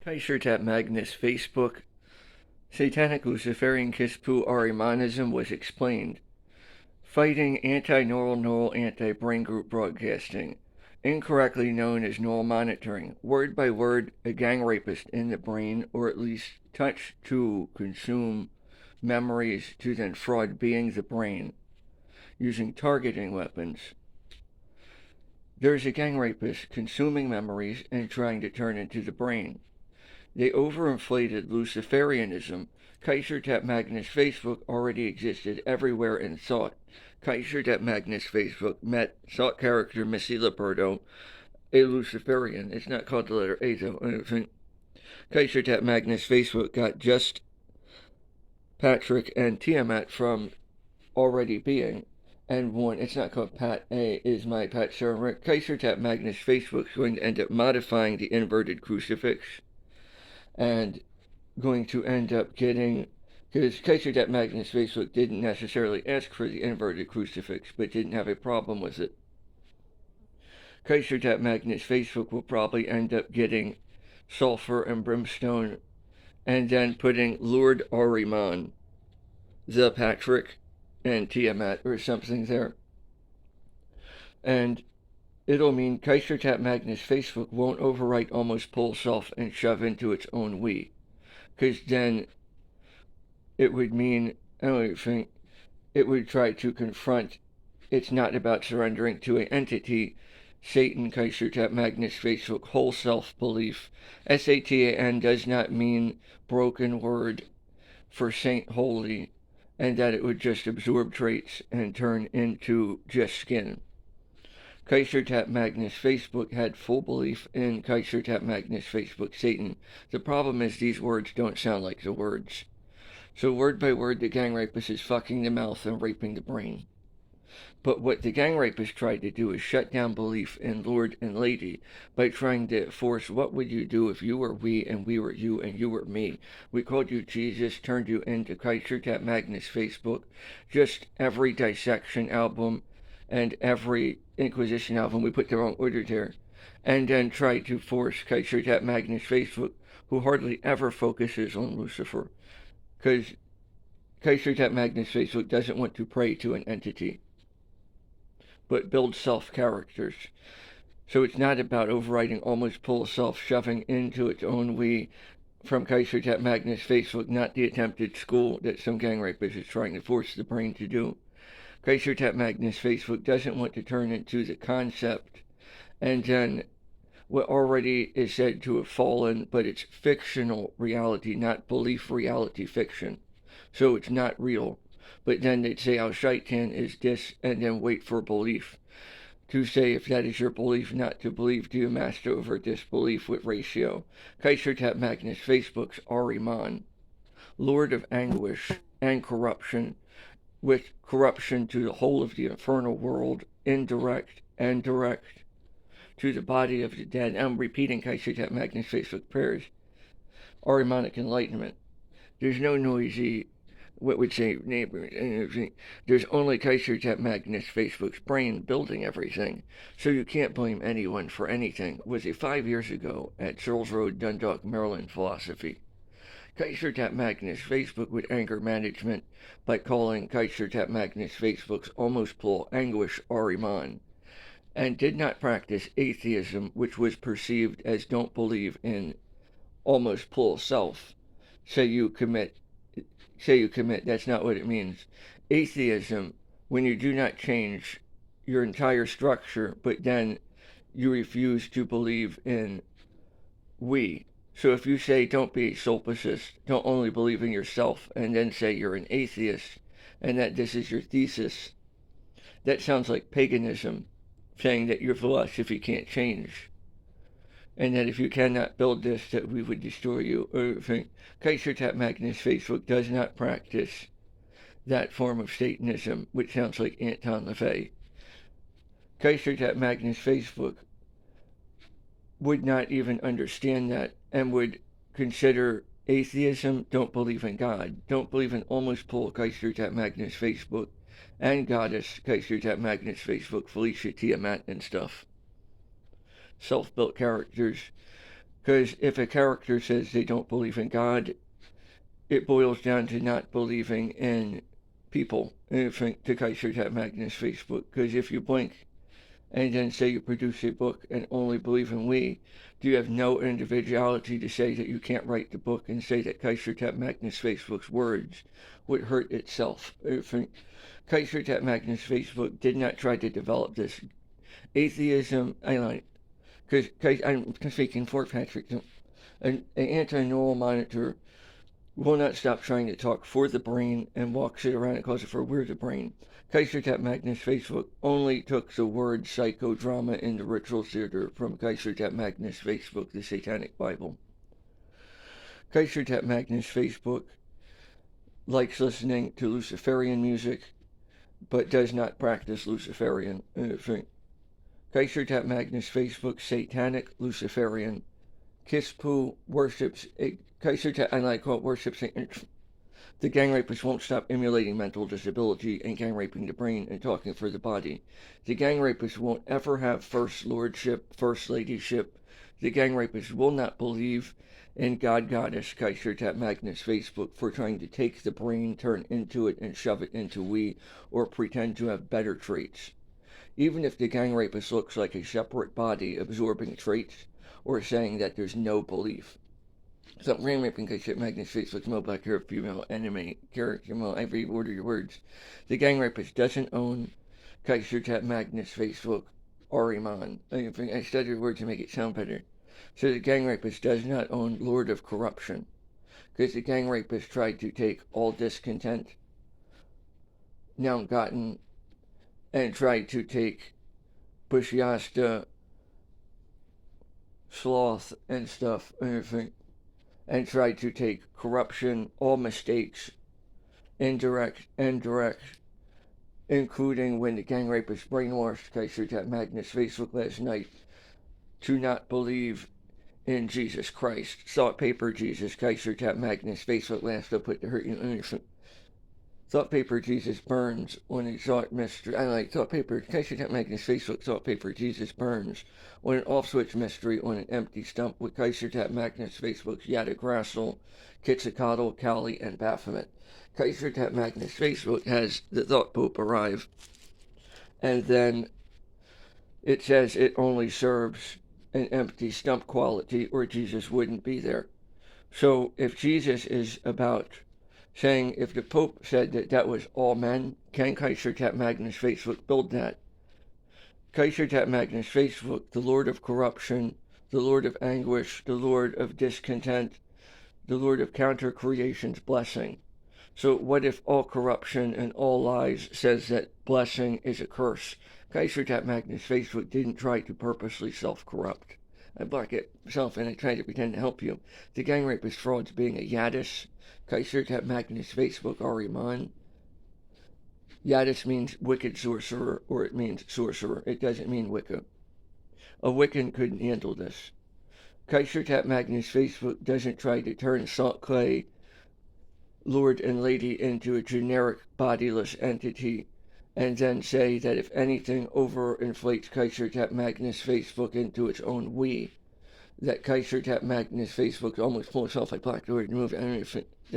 Kaiser Magnus Facebook. Satanic Luciferian Kispu Ahrimanism was explained. Fighting anti-neural anti-brain group broadcasting. Incorrectly known as neural monitoring. Word by word, a gang rapist in the brain, or at least touch to consume memories to then fraud being the brain. Using targeting weapons. There's a gang rapist consuming memories and trying to turn into the brain. They overinflated Luciferianism. Kaiser Magnus Facebook already existed everywhere in thought. Kaiser Magnus Facebook met thought character Missy Liberto, a Luciferian. It's not called the letter A though. I don't think. Kaiser Magnus Facebook got just Patrick and Tiamat from already being. And one, it's not called Pat A, is my Pat Sarah. Kaiser Magnus Facebook's going to end up modifying the inverted crucifix and going to end up getting, because Kaiser Magnus Facebook didn't necessarily ask for the inverted crucifix, but didn't have a problem with it. Kaiser Magnus Facebook will probably end up getting sulfur and brimstone and then putting Lord Ahriman, the Patrick, and Tiamat or something there. And it'll mean Kaiser Magnus Facebook won't overwrite almost pull self and shove into its own we. Because then it would mean, I don't think, it would try to confront, it's not about surrendering to an entity, Satan, Kaiser Magnus Facebook, whole self belief. Satan does not mean broken word for saint holy, and that it would just absorb traits and turn into just skin. Kaiser Magnus Facebook had full belief in Kaiser Magnus Facebook Satan. The problem is these words don't sound like the words. So word by word, the gang rapist is fucking the mouth and raping the brain. But what the gang rapist tried to do is shut down belief in Lord and Lady by trying to force what would you do if you were we and we were you and you were me. We called you Jesus, turned you into Kaiser Magnus Facebook. Just every dissection album and every Inquisition album, we put the wrong order there. And then tried to force Kaiser Magnus Facebook, who hardly ever focuses on Lucifer. Because Kaiser Magnus Facebook doesn't want to pray to an entity, but build self-characters. So it's not about overriding almost full self, shoving into its own we from Kaiser Magnus Facebook, not the attempted school that some gang rapist is trying to force the brain to do. Kaiser Magnus Facebook doesn't want to turn into the concept and then what already is said to have fallen, but it's fictional reality, not belief reality fiction. So it's not real. But then they'd say, Al Shaitan is this, and then wait for belief. To say, if that is your belief, not to believe, do you master over disbelief with ratio? Kaiser Magnus Facebook's Ahriman, Lord of anguish and corruption, with corruption to the whole of the infernal world, indirect and direct, to the body of the dead. I'm repeating Kaiser Magnus Facebook prayers. Ahrimanic enlightenment. There's no noisy, what would say neighbors. There's only Kaiser Magnus Facebook's brain building everything. So you can't blame anyone for anything. Was it 5 years ago at Searles Road, Dundalk, Maryland philosophy? Kaiser Magnus Facebook would anger management by calling Kaiser Magnus Facebook's almost plural anguish Ahriman, and did not practice atheism, which was perceived as don't believe in almost plural self. Say you commit, that's not what it means. Atheism, when you do not change your entire structure, but then you refuse to believe in we. So if you say don't be a solipsist, don't only believe in yourself, and then say you're an atheist, and that this is your thesis, that sounds like paganism, saying that your philosophy can't change, and that if you cannot build this, that we would destroy you. Kaiser Magnus Facebook does not practice that form of Satanism, which sounds like Anton LaVey. Kaiser Magnus Facebook would not even understand that and would consider atheism, don't believe in God, don't believe in almost full Kaiser Magnus Facebook, and goddess Kaiser Magnus Facebook, Felecia, Tiamat, and stuff. Self-built characters. Because if a character says they don't believe in God, it boils down to not believing in people. Anything to Kaiser Magnus Facebook. Because if you blink and then say you produce a book and only believe in we, do you have no individuality to say that you can't write the book and say that Kaiser Magnus Facebook's words would hurt itself? Kaiser Magnus Facebook did not try to develop this. Atheism, I like, because I'm speaking for Patrick, an anti-neural monitor will not stop trying to talk for the brain and walks it around and calls it for we're the brain. Kaiser Magnus Facebook only took the word psychodrama in the ritual theater from Kaiser Magnus Facebook, the Satanic Bible. Kaiser Magnus Facebook likes listening to Luciferian music, but does not practice Luciferian. Kaiser Magnus Facebook, Satanic Luciferian. Kispu worships Kaiser and I call it worships. The gang rapists won't stop emulating mental disability and gang raping the brain and talking for the body. The gang rapists won't ever have first lordship, first ladyship. The gang rapists will not believe in God Goddess Kaiser Magnus Facebook for trying to take the brain, turn into it, and shove it into we, or pretend to have better traits. Even if the gang rapist looks like a separate body absorbing traits, or saying that there's no belief. So brain raping Kaiser Magnus Facebook, male, black, hair, female, anime, character, male, every word of your words. The gang rapist doesn't own Kaiser Magnus Facebook, Ahriman. I studied your word to make it sound better. So the gang rapist does not own Lord of Corruption. Because the gang rapist tried to take all discontent, now gotten, and tried to take Bushiasta, sloth, and stuff, and tried to take corruption, all mistakes, indirect, including when the gang rapist brainwashed Kaiser Magnus Facebook last night to not believe in Jesus Christ. Thought paper Jesus, Kaiser Magnus Facebook last up put to hurt you. Thought paper Jesus burns when a thought mystery. I like thought paper. Kaiser Magnus Facebook thought paper Jesus burns when an off switch mystery on an empty stump with Kaiser Magnus Facebook's Yada Grassel, Quetzalcoatl, Cali, and Baphomet. Kaiser Magnus Facebook has the thought pope arrive, and then it says it only serves an empty stump quality, or Jesus wouldn't be there. So if Jesus is about saying, if the Pope said that that was all men, can Kaiser Magnus Facebook build that? Kaiser Magnus Facebook, the Lord of Corruption, the Lord of Anguish, the Lord of Discontent, the Lord of Counter-Creation's blessing. So what if all corruption and all lies says that blessing is a curse? Kaiser Magnus Facebook didn't try to purposely self-corrupt. I block it myself and I try to pretend to help you. The gang rapist fraud's being a Yadis. Kaiser Magnus Facebook, Ahriman. Yadis means wicked sorcerer, or it means sorcerer. It doesn't mean Wicca. A Wiccan couldn't handle this. Kaiser Magnus Facebook doesn't try to turn Salt Clay, Lord and Lady, into a generic bodiless entity and then say that if anything overinflates Kaiser Magnus Facebook into its own we, that Kaiser Magnus Facebook almost pulls off like Black Lord movie. I don't know if it